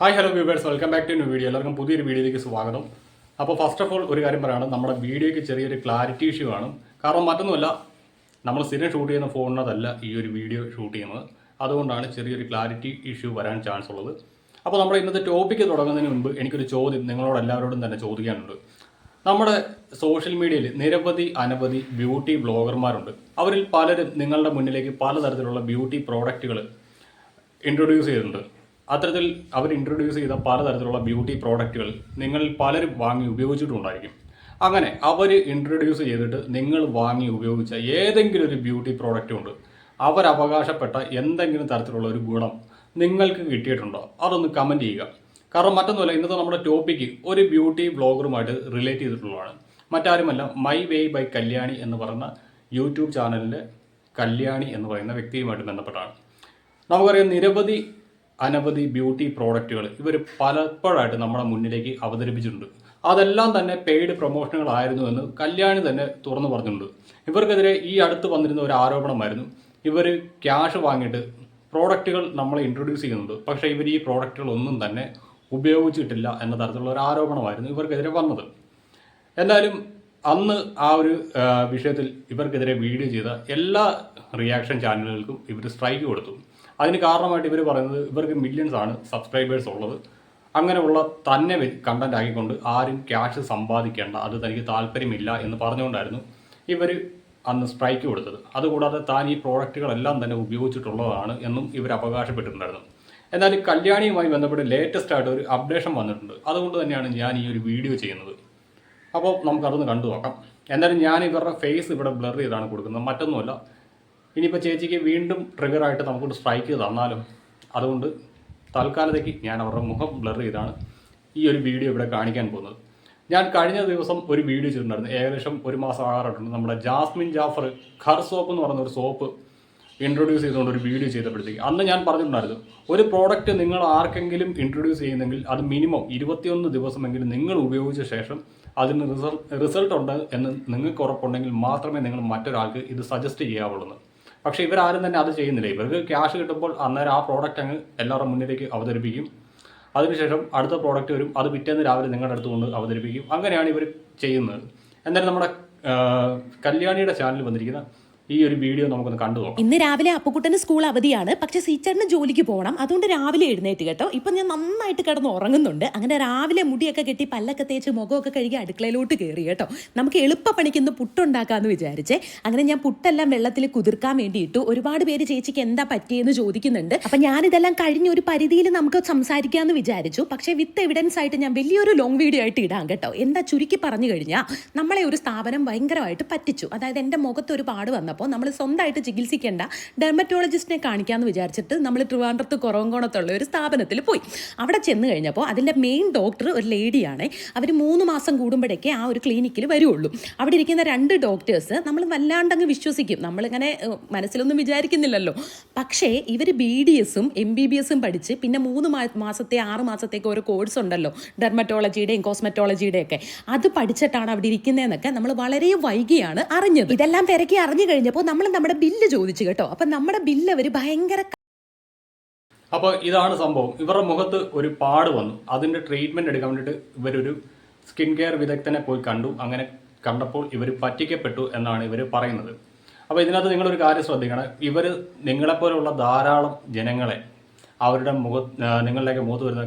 Hi hello viewers, welcome back to new video. എല്ലാവർക്കും പുതിയൊരു വീഡിയോയിലേക്ക് സ്വാഗതം. അപ്പോൾ ഫസ്റ്റ് ഓഫ് ഓൾ ഒരു കാര്യം പറയുകയാണ്, നമ്മുടെ വീഡിയോയ്ക്ക് ചെറിയൊരു ക്ലാരിറ്റി ഇഷ്യൂ ആണ്. കാരണം മറ്റൊന്നുമല്ല, നമ്മൾ സ്ഥിരം ഷൂട്ട് ചെയ്യുന്ന ഫോണിനകത്തല്ല ഈ ഒരു വീഡിയോ ഷൂട്ട് ചെയ്യുന്നത്. അതുകൊണ്ടാണ് ചെറിയൊരു ക്ലാരിറ്റി ഇഷ്യൂ വരാൻ ചാൻസ് ഉള്ളത്. അപ്പോൾ നമ്മുടെ ഇന്നത്തെ ടോപ്പിക്ക് തുടങ്ങുന്നതിന് മുൻപ് എനിക്കൊരു ചോദ്യം നിങ്ങളോട് എല്ലാവരോടും തന്നെ ചോദിക്കാനുണ്ട്. നമ്മുടെ സോഷ്യൽ മീഡിയയിൽ അനവധി ബ്യൂട്ടി ബ്ലോഗർമാരുണ്ട്. അവരിൽ പലരും നിങ്ങളുടെ മുന്നിലേക്ക് പലതരത്തിലുള്ള ബ്യൂട്ടി പ്രോഡക്റ്റുകൾ ഇൻട്രൊഡ്യൂസ് ചെയ്തിട്ടുണ്ട്. അത്തരത്തിൽ അവർ ഇൻട്രൊഡ്യൂസ് ചെയ്ത പലതരത്തിലുള്ള ബ്യൂട്ടി പ്രോഡക്റ്റുകൾ നിങ്ങളിൽ പലരും വാങ്ങി ഉപയോഗിച്ചിട്ടുണ്ടായിരിക്കും. അങ്ങനെ അവർ ഇൻട്രൊഡ്യൂസ് ചെയ്തിട്ട് നിങ്ങൾ വാങ്ങി ഉപയോഗിച്ച ഏതെങ്കിലും ഒരു ബ്യൂട്ടി പ്രോഡക്റ്റ് കൊണ്ട് അവരവകാശപ്പെട്ട എന്തെങ്കിലും തരത്തിലുള്ള ഒരു ഗുണം നിങ്ങൾക്ക് കിട്ടിയിട്ടുണ്ടോ? അതൊന്ന് കമൻറ്റ് ചെയ്യുക. കാരണം മറ്റൊന്നുമല്ല, ഇന്നത്തെ നമ്മുടെ ടോപ്പിക്ക് ഒരു ബ്യൂട്ടി ബ്ലോഗറുമായിട്ട് റിലേറ്റ് ചെയ്തിട്ടുള്ളതാണ്. മറ്റാരുമല്ല, മൈ വേ ബൈ കല്യാണി എന്ന് പറയുന്ന യൂട്യൂബ് ചാനലിലെ കല്യാണി എന്ന് പറയുന്ന വ്യക്തിയുമായിട്ട് ബന്ധപ്പെട്ടാണ്. നമുക്കറിയാം, അനവധി ബ്യൂട്ടി പ്രോഡക്റ്റുകൾ ഇവർ പലപ്പോഴായിട്ട് നമ്മുടെ മുന്നിലേക്ക് അവതരിപ്പിച്ചിട്ടുണ്ട്. അതെല്ലാം തന്നെ പെയ്ഡ് പ്രൊമോഷനുകളായിരുന്നു എന്ന് കല്യാണി തന്നെ തുറന്നു പറഞ്ഞിട്ടുണ്ട്. ഇവർക്കെതിരെ ഈ അടുത്ത് വന്നിരുന്ന ഒരു ആരോപണമായിരുന്നു, ഇവർ ക്യാഷ് വാങ്ങിയിട്ട് പ്രോഡക്റ്റുകൾ നമ്മളെ ഇൻട്രൊഡ്യൂസ് ചെയ്യുന്നുണ്ട്, പക്ഷേ ഇവർ ഈ പ്രോഡക്റ്റുകളൊന്നും തന്നെ ഉപയോഗിച്ചിട്ടില്ല എന്ന തരത്തിലുള്ള ഒരു ആരോപണമായിരുന്നു ഇവർക്കെതിരെ വന്നത്. എന്തായാലും അന്ന് ആ ഒരു വിഷയത്തിൽ ഇവർക്കെതിരെ വീഡിയോ ചെയ്ത എല്ലാ റിയാക്ഷൻ ചാനലുകൾക്കും ഇവർ സ്ട്രൈക്ക് കൊടുത്തു. അതിന് കാരണമായിട്ട് ഇവർ പറയുന്നത്, ഇവർക്ക് മില്യൺസ് ആണ് സബ്സ്ക്രൈബേഴ്സ് ഉള്ളത്, അങ്ങനെയുള്ള തന്നെ കണ്ടന്റ് ആക്കിക്കൊണ്ട് ആരും ക്യാഷ് സമ്പാദിക്കേണ്ട, അത് തനിക്ക് താല്പര്യമില്ല എന്ന് പറഞ്ഞുകൊണ്ടായിരുന്നു ഇവർ അന്ന് സ്ട്രൈക്ക് കൊടുത്തത്. അതുകൂടാതെ താൻ ഈ പ്രോഡക്റ്റുകളെല്ലാം തന്നെ ഉപയോഗിച്ചിട്ടുള്ളതാണ് എന്നും ഇവർ അവകാശപ്പെട്ടിട്ടുണ്ടായിരുന്നു. എന്നാൽ കല്യാണിയുമായി ബന്ധപ്പെട്ട് ലേറ്റസ്റ്റ് ആയിട്ട് ഒരു അപ്ഡേഷൻ വന്നിട്ടുണ്ട്. അതുകൊണ്ട് തന്നെയാണ് ഞാൻ ഈ ഒരു വീഡിയോ ചെയ്യുന്നത്. അപ്പോൾ നമുക്കതൊന്ന് കണ്ടു നോക്കാം. എന്തായാലും ഞാൻ ഇവരുടെ ഫേസ് ഇവിടെ ബ്ലർ ചെയ്താണ് കൊടുക്കുന്നത്, മറ്റൊന്നുമല്ല. ഇനിയിപ്പോൾ ചേച്ചിക്ക് വീണ്ടും ട്രിഗറായിട്ട് നമുക്കൊരു സ്ട്രൈക്ക് തന്നാലും, അതുകൊണ്ട് തൽക്കാലത്തേക്ക് ഞാൻ അവരുടെ മുഖം ബ്ലർ ചെയ്താണ് ഈ ഒരു വീഡിയോ ഇവിടെ കാണിക്കാൻ പോകുന്നത്. ഞാൻ കഴിഞ്ഞ ദിവസം ഒരു വീഡിയോ ചെയ്തിട്ടുണ്ടായിരുന്നു, ഏകദേശം ഒരു മാസം ആകാറായിട്ടുണ്ട്. നമ്മുടെ ജാസ്മിൻ ജാഫർ ഖർ സോപ്പ് എന്ന് പറയുന്ന ഒരു സോപ്പ് ഇൻട്രൊഡ്യൂസ് ചെയ്തുകൊണ്ട് ഒരു വീഡിയോ ചെയ്തപ്പോഴത്തേക്ക് അന്ന് ഞാൻ പറഞ്ഞിട്ടുണ്ടായിരുന്നു, ഒരു പ്രോഡക്റ്റ് നിങ്ങൾ ആർക്കെങ്കിലും ഇൻട്രൊഡ്യൂസ് ചെയ്യുന്നെങ്കിൽ അത് മിനിമം 21 ദിവസമെങ്കിലും നിങ്ങൾ ഉപയോഗിച്ച ശേഷം അതിന് റിസൾട്ട് ഉണ്ട് എന്ന് നിങ്ങൾക്ക് ഉറപ്പുണ്ടെങ്കിൽ മാത്രമേ നിങ്ങൾ മറ്റൊരാൾക്ക് ഇത് സജസ്റ്റ് ചെയ്യാവുള്ളൂ. പക്ഷേ ഇവരാരും തന്നെ അത് ചെയ്യുന്നില്ല. ഇവർക്ക് ക്യാഷ് കിട്ടുമ്പോൾ അന്നേരം ആ പ്രോഡക്റ്റ് അങ്ങ് എല്ലാവരുടെ മുന്നിലേക്ക് അവതരിപ്പിക്കും. അതിനുശേഷം അടുത്ത പ്രോഡക്റ്റ് വരും, അത് പിറ്റേന്ന് രാവിലെ നിങ്ങളുടെ അടുത്ത് കൊണ്ട് അവതരിപ്പിക്കും. അങ്ങനെയാണ് ഇവർ ചെയ്യുന്നത്. എന്നാലും നമ്മുടെ കല്യാണിയുടെ ചാനലിൽ വന്നിരിക്കുന്ന ഈ ഒരു വീഡിയോ നമുക്കൊന്ന് കണ്ടു നോക്കാം. ഇന്ന് രാവിലെ അപ്പുക്കുട്ടന് സ്കൂൾ അവധിയാണ്, പക്ഷെ സീച്ചറിന് ജോലിക്ക് പോകണം. അതുകൊണ്ട് രാവിലെ എഴുന്നേറ്റ് കേട്ടോ. ഇപ്പം ഞാൻ നന്നായിട്ട് കിടന്ന് ഉറങ്ങുന്നുണ്ട്. അങ്ങനെ രാവിലെ മുടിയൊക്കെ കെട്ടി പല്ലൊക്കെ തേച്ച് മുഖമൊക്കെ കഴുകി അടുക്കളയിലോട്ട് കയറി കേട്ടോ. നമുക്ക് എളുപ്പ പണിക്കൊന്ന് പുട്ടുണ്ടാക്കാമെന്ന് വിചാരിച്ചേ. അങ്ങനെ ഞാൻ പുട്ടെല്ലാം വെള്ളത്തിൽ കുതിർക്കാൻ വേണ്ടിയിട്ടു. ഒരുപാട് പേര് ചേച്ചിക്ക് എന്താ പറ്റിയെന്ന് ചോദിക്കുന്നുണ്ട്. അപ്പം ഞാനിതെല്ലാം കഴിഞ്ഞ ഒരു പരിധിയിൽ നമുക്ക് സംസാരിക്കാമെന്ന് വിചാരിച്ചു. പക്ഷേ വിത്ത് എവിഡൻസ് ആയിട്ട് ഞാൻ വലിയൊരു ലോങ് വീഡിയോ ആയിട്ട് ഇടാം കേട്ടോ. എന്താ ചുരുക്കി പറഞ്ഞു കഴിഞ്ഞാൽ, നമ്മളെ ഒരു സ്ഥാപനം ഭയങ്കരമായിട്ട് പറ്റിച്ചു. അതായത് എൻ്റെ മുഖത്ത് ഒരു പാട് വന്നപ്പോൾ നമ്മൾ സ്വന്തമായിട്ട് ചികിത്സിക്കേണ്ട ഡെർമറ്റോളജിസ്റ്റിനെ കാണിക്കാമെന്ന് വിചാരിച്ചിട്ട് നമ്മൾ ട്രിവാൻഡ്രത്ത് കുറവങ്കോണത്തുള്ള ഒരു സ്ഥാപനത്തിൽ പോയി. അവിടെ ചെന്ന് കഴിഞ്ഞപ്പോൾ അതിൻ്റെ മെയിൻ ഡോക്ടർ ഒരു ലേഡിയാണ്. അവർ 3 മാസം കൂടുമ്പോഴേക്കേ ആ ഒരു ക്ലിനിക്കിൽ വരുള്ളൂ. അവിടെ ഇരിക്കുന്ന 2 ഡോക്ടേഴ്സ് നമ്മൾ വല്ലാണ്ടങ്ങ് വിശ്വസിക്കും. നമ്മളിങ്ങനെ മനസ്സിലൊന്നും വിചാരിക്കുന്നില്ലല്ലോ. പക്ഷേ ഇവർ BDSും MBBSും പഠിച്ച് പിന്നെ 3 മാസത്തെ 6 മാസത്തേക്ക് ഒരു കോഴ്സ് ഉണ്ടല്ലോ, ഡെർമറ്റോളജിയുടെയും കോസ്മെറ്റോളജിയുടെയൊക്കെ, അത് പഠിച്ചിട്ടാണ് അവിടെ ഇരിക്കുന്നതെന്നൊക്കെ നമ്മൾ വളരെ വൈകിയാണ് അറിഞ്ഞത്. ഇതെല്ലാം തിരക്കി അറിഞ്ഞു കഴിഞ്ഞപ്പോൾ നമ്മൾ നമ്മുടെ ബില്ല് ചോദിച്ചു കേട്ടോ. അപ്പം നമ്മുടെ ബില്ല് അവർ ഭയങ്കര. അപ്പോൾ ഇതാണ് സംഭവം. ഇവരുടെ മുഖത്ത് ഒരു പാട് വന്നു. അതിൻ്റെ ട്രീറ്റ്മെൻറ്റ് എടുക്കാൻ വേണ്ടിയിട്ട് ഇവരൊരു സ്കിൻ കെയർ വിദഗ്ധനെ പോയി കണ്ടു. അങ്ങനെ കണ്ടപ്പോൾ ഇവർ പറ്റിക്കപ്പെട്ടു എന്നാണ് ഇവർ പറയുന്നത്. അപ്പോൾ ഇതിനകത്ത് നിങ്ങളൊരു കാര്യം ശ്രദ്ധിക്കണം. ഇവർ നിങ്ങളെപ്പോലെയുള്ള ധാരാളം ജനങ്ങളെ അവരുടെ നിങ്ങളിലേക്ക് മുഖത്ത് വരുന്ന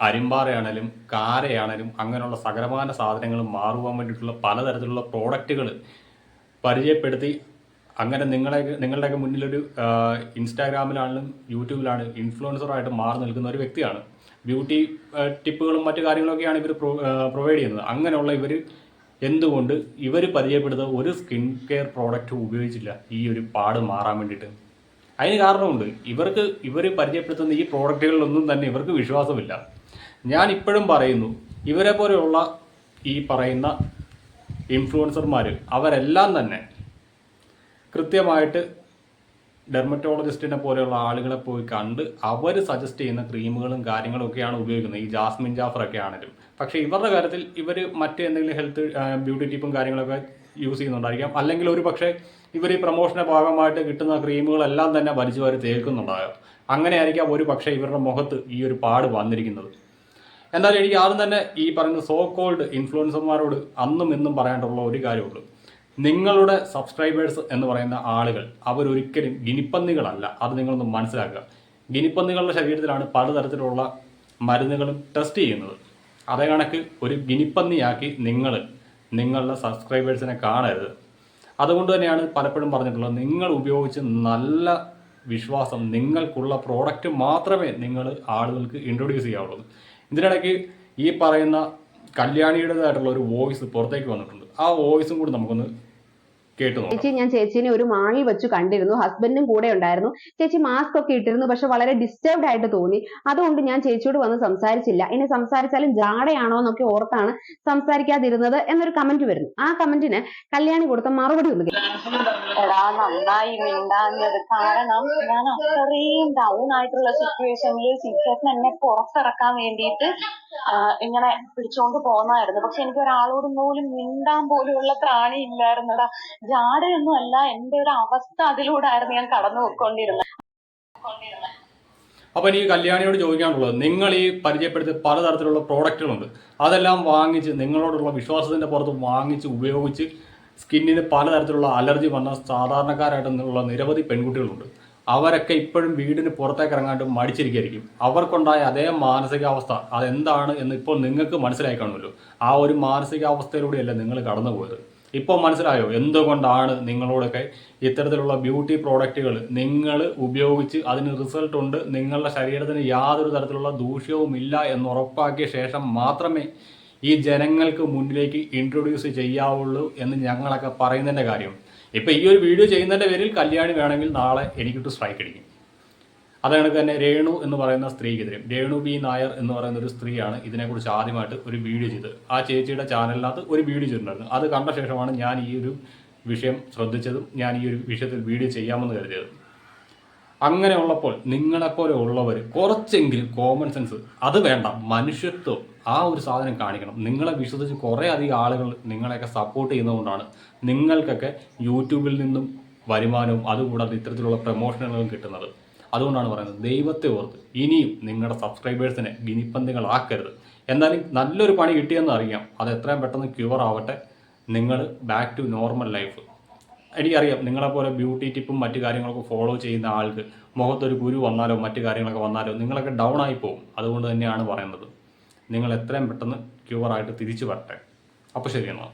അരിമ്പാറയാണേലും കാരയാണേലും അങ്ങനെയുള്ള സകലമാന സാധനങ്ങൾ മാറുവാൻ വേണ്ടിയിട്ടുള്ള പലതരത്തിലുള്ള പ്രോഡക്റ്റുകൾ പരിചയപ്പെടുത്തി അങ്ങനെ നിങ്ങളുടെയൊക്കെ മുന്നിലൊരു ഇൻസ്റ്റാഗ്രാമിലാണെങ്കിലും യൂട്യൂബിലാണ് ഇൻഫ്ലുവൻസറായിട്ട് മാറി നിൽക്കുന്ന ഒരു വ്യക്തിയാണ്. ബ്യൂട്ടി ടിപ്പുകളും മറ്റു കാര്യങ്ങളൊക്കെയാണ് ഇവർ പ്രൊവൈഡ് ചെയ്യുന്നത്. അങ്ങനെയുള്ള എന്തുകൊണ്ട് ഇവർ പരിചയപ്പെടുത്ത ഒരു സ്കിൻ കെയർ പ്രോഡക്റ്റ് ഉപയോഗിച്ചില്ല ഈ ഒരു പാട് മാറാൻ വേണ്ടിയിട്ട്? അതിന് കാരണമുണ്ട്. ഇവർ പരിചയപ്പെടുത്തുന്ന ഈ പ്രോഡക്റ്റുകളിലൊന്നും തന്നെ ഇവർക്ക് വിശ്വാസമില്ല. ഞാൻ ഇപ്പോഴും പറയുന്നു, ഇവരെ പോലെയുള്ള ഈ പറയുന്ന ഇൻഫ്ലുവൻസർമാർ അവരെല്ലാം തന്നെ കൃത്യമായിട്ട് ഡെർമറ്റോളജിസ്റ്റിനെ പോലെയുള്ള ആളുകളെ പോയി കണ്ട് അവർ സജസ്റ്റ് ചെയ്യുന്ന ക്രീമുകളും കാര്യങ്ങളും ഒക്കെയാണ് ഉപയോഗിക്കുന്നത്, ഈ ജാസ്മിൻ ജാഫറൊക്കെ ആണെങ്കിലും. പക്ഷേ ഇവരുടെ കാര്യത്തിൽ ഇവർ മറ്റെന്തെങ്കിലും ഹെൽത്ത് ബ്യൂട്ടി ടിപ്പും കാര്യങ്ങളൊക്കെ യൂസ് ചെയ്യുന്നുണ്ടായിരിക്കാം. അല്ലെങ്കിൽ ഒരു പക്ഷേ ഇവർ ഈ പ്രൊമോഷൻ്റെ ഭാഗമായിട്ട് കിട്ടുന്ന ക്രീമുകളെല്ലാം തന്നെ വലിച്ചു വാരി തേക്കുന്നുണ്ടാകാം. അങ്ങനെ ആയിരിക്കാം ഒരു പക്ഷേ ഇവരുടെ മുഖത്ത് ഈ ഒരു പാട് വന്നിരിക്കുന്നത്. എന്തായാലും എനിക്ക് ആദ്യം തന്നെ ഈ പറയുന്ന സോ കോൾഡ് ഇൻഫ്ലുവൻസർമാരോട് അന്നും ഇന്നും പറയാനുള്ള ഒരു കാര്യമുള്ളൂ. നിങ്ങളുടെ സബ്സ്ക്രൈബേഴ്സ് എന്ന് പറയുന്ന ആളുകൾ അവരൊരിക്കലും ഗിനിപ്പന്നികളല്ല. അത് നിങ്ങളൊന്ന് മനസ്സിലാക്കുക. ഗിനിപ്പന്നികളുടെ ശരീരത്തിലാണ് പലതരത്തിലുള്ള മരുന്നുകളും ടെസ്റ്റ് ചെയ്യുന്നത്. അതേ കണക്ക് ഒരു ഗിനിപ്പന്നിയാക്കി നിങ്ങളുടെ സബ്സ്ക്രൈബേഴ്സിനെ കാണരുത്. അതുകൊണ്ട് തന്നെയാണ് പലപ്പോഴും പറഞ്ഞിട്ടുള്ളത്, നിങ്ങൾ ഉപയോഗിച്ച് നല്ല വിശ്വാസം നിങ്ങൾക്കുള്ള പ്രോഡക്റ്റ് മാത്രമേ നിങ്ങൾ ആളുകൾക്ക് ഇൻട്രൊഡ്യൂസ് ചെയ്യാവുള്ളൂ. ഇതിനിടയ്ക്ക് ഈ പറയുന്ന കല്യാണിയുടേതായിട്ടുള്ള ഒരു വോയിസ് പുറത്തേക്ക് വന്നിട്ടുണ്ട്. ആ വോയിസും കൂടി നമുക്കൊന്ന് കേട്ടു നോക്കാം. ചേച്ചി, ഞാൻ ചേച്ചീനെ ഒരു മാളിൽ വെച്ച് കണ്ടിരുന്നു. ഹസ്ബൻഡും കൂടെ ഉണ്ടായിരുന്നു. ചേച്ചി മാസ്ക് ഒക്കെ ഇട്ടിരുന്നു, പക്ഷെ വളരെ ഡിസ്റ്റർബ്ഡ് ആയിട്ട് തോന്നി. അതുകൊണ്ട് ഞാൻ ചേച്ചിയോട് വന്ന് സംസാരിച്ചില്ല. ഇനി സംസാരിച്ചാലും ജാടയാണോ എന്നൊക്കെ ഓർത്താണ് സംസാരിക്കാതിരുന്നത് എന്നൊരു കമന്റ് വരുന്നു. ആ കമന്റിന് കല്യാണി കൊടുത്ത മറുപടി ഒന്ന് എടാ, നന്നായി മിണ്ടാഞ്ഞത്. കാരണം ഞാൻ അത്രയും ഡൗൺ ആയിട്ടുള്ള സിറ്റുവേഷനിൽ സിറ്റുവേഷൻ എന്നെ പുറത്തിറക്കാൻ വേണ്ടിയിട്ട് ഇങ്ങനെ പിടിച്ചോണ്ട് പോന്നായിരുന്നു. പക്ഷെ എനിക്ക് ഒരാളോടും പോലും മിണ്ടാൻ പോലുള്ള ത്രാണി ഇല്ലായിരുന്നടാ. ജാടയൊന്നും അല്ല, എന്റെ ഒരു അവസ്ഥ അതിലൂടെ ആയിരുന്നു ഞാൻ കടന്നു പോയിക്കൊണ്ടിരുന്നത്. അപ്പോൾ എനിക്ക് കല്യാണിയോട് ചോദിക്കാനുള്ളത്, നിങ്ങൾ ഈ പരിചയപ്പെടുത്തിയ പലതരത്തിലുള്ള പ്രോഡക്റ്റുകളുണ്ട്, അതെല്ലാം വാങ്ങിച്ച് നിങ്ങളോടുള്ള വിശ്വാസത്തിൻ്റെ പുറത്ത് വാങ്ങിച്ച് ഉപയോഗിച്ച് സ്കിന്നിന് പലതരത്തിലുള്ള അലർജി വന്ന സാധാരണക്കാരായിട്ടുള്ള നിരവധി പെൺകുട്ടികളുണ്ട്. അവരൊക്കെ ഇപ്പോഴും വീടിന് പുറത്തേക്ക് ഇറങ്ങാണ്ട് മടിച്ചിരിക്കുകയായിരിക്കും. അവർക്കുണ്ടായ അതേ മാനസികാവസ്ഥ അതെന്താണ് എന്ന് ഇപ്പോൾ നിങ്ങൾക്ക് മനസ്സിലായി കാണുമല്ലോ. ആ ഒരു മാനസികാവസ്ഥയിലൂടെയല്ല നിങ്ങൾ കടന്നുപോയത്. ഇപ്പോൾ മനസ്സിലായോ എന്തുകൊണ്ടാണ് നിങ്ങളോടൊക്കെ ഇത്തരത്തിലുള്ള ബ്യൂട്ടി പ്രോഡക്റ്റുകൾ നിങ്ങൾ ഉപയോഗിച്ച് അതിന് റിസൾട്ട് ഉണ്ട്, നിങ്ങളുടെ ശരീരത്തിന് യാതൊരു തരത്തിലുള്ള ദൂഷ്യവും ഇല്ല എന്ന് ഉറപ്പാക്കിയ ശേഷം മാത്രമേ ഈ ജനങ്ങൾക്ക് മുന്നിലേക്ക് ഇൻട്രൊഡ്യൂസ് ചെയ്യാവുള്ളൂ എന്ന് ഞങ്ങളൊക്കെ പറയുന്നതിൻ്റെ കാര്യം. ഇപ്പോൾ ഈ ഒരു വീഡിയോ ചെയ്യുന്നതിൻ്റെ പേരിൽ കല്യാണി വേണമെങ്കിൽ നാളെ എനിക്കിട്ട് സ്ട്രൈക്ക് അടിക്കും. അതുകണക്ക് തന്നെ രേണു എന്ന് പറയുന്ന സ്ത്രീക്കെതിരെ, രേണു ബി നായർ എന്ന് പറയുന്ന ഒരു സ്ത്രീയാണ് ഇതിനെക്കുറിച്ച് ആദ്യമായിട്ട് ഒരു വീഡിയോ ചെയ്തത്. ആ ചേച്ചിയുടെ ചാനലിനകത്ത് ഒരു വീഡിയോ ചെയ്തിട്ടുണ്ടായിരുന്നു. അത് കണ്ട ശേഷമാണ് ഞാൻ ഈ ഒരു വിഷയം ശ്രദ്ധിച്ചതും ഞാൻ ഈ ഒരു വിഷയത്തിൽ വീഡിയോ ചെയ്യാമെന്ന് കരുതിയത്. അങ്ങനെയുള്ളപ്പോൾ നിങ്ങളെപ്പോലെ ഉള്ളവർ കുറച്ചെങ്കിലും കോമൺ സെൻസ്, അത് വേണ്ട, മനുഷ്യത്വം, ആ ഒരു സാധനം കാണിക്കണം. നിങ്ങളെ വിശ്വസിച്ച് കുറേ അധികം ആളുകൾ നിങ്ങളെയൊക്കെ സപ്പോർട്ട് ചെയ്യുന്നതുകൊണ്ടാണ് നിങ്ങൾക്കൊക്കെ യൂട്യൂബിൽ നിന്നും വരുമാനവും അതുകൂടാതെ ഇത്തരത്തിലുള്ള പ്രൊമോഷനുകളും കിട്ടുന്നത്. അതുകൊണ്ടാണ് പറയുന്നത്, ദൈവത്തെ ഓർത്ത് ഇനിയും നിങ്ങളുടെ സബ്സ്ക്രൈബേഴ്സിനെ ഗിനിപ്പന്തികളാക്കരുത്. എന്തായാലും നല്ലൊരു പണി കിട്ടിയെന്ന് അറിയാം. അത് എത്രയും പെട്ടെന്ന് ക്യൂർ ആവട്ടെ. നിങ്ങൾ ബാക്ക് ടു നോർമൽ ലൈഫ്. എനിക്കറിയാം നിങ്ങളെപ്പോലെ ബ്യൂട്ടി ടിപ്പും മറ്റു കാര്യങ്ങളൊക്കെ ഫോളോ ചെയ്യുന്ന ആൾക്ക് മുഖത്തൊരു കുരു വന്നാലോ മറ്റു കാര്യങ്ങളൊക്കെ വന്നാലോ നിങ്ങളൊക്കെ ഡൗൺ ആയി പോകും. അതുകൊണ്ട് തന്നെയാണ് പറയുന്നത്, നിങ്ങൾ എത്രയും പെട്ടെന്ന് ക്യൂറായിട്ട് തിരിച്ചു വരട്ടെ. അപ്പോൾ ശരിയെന്നാൽ.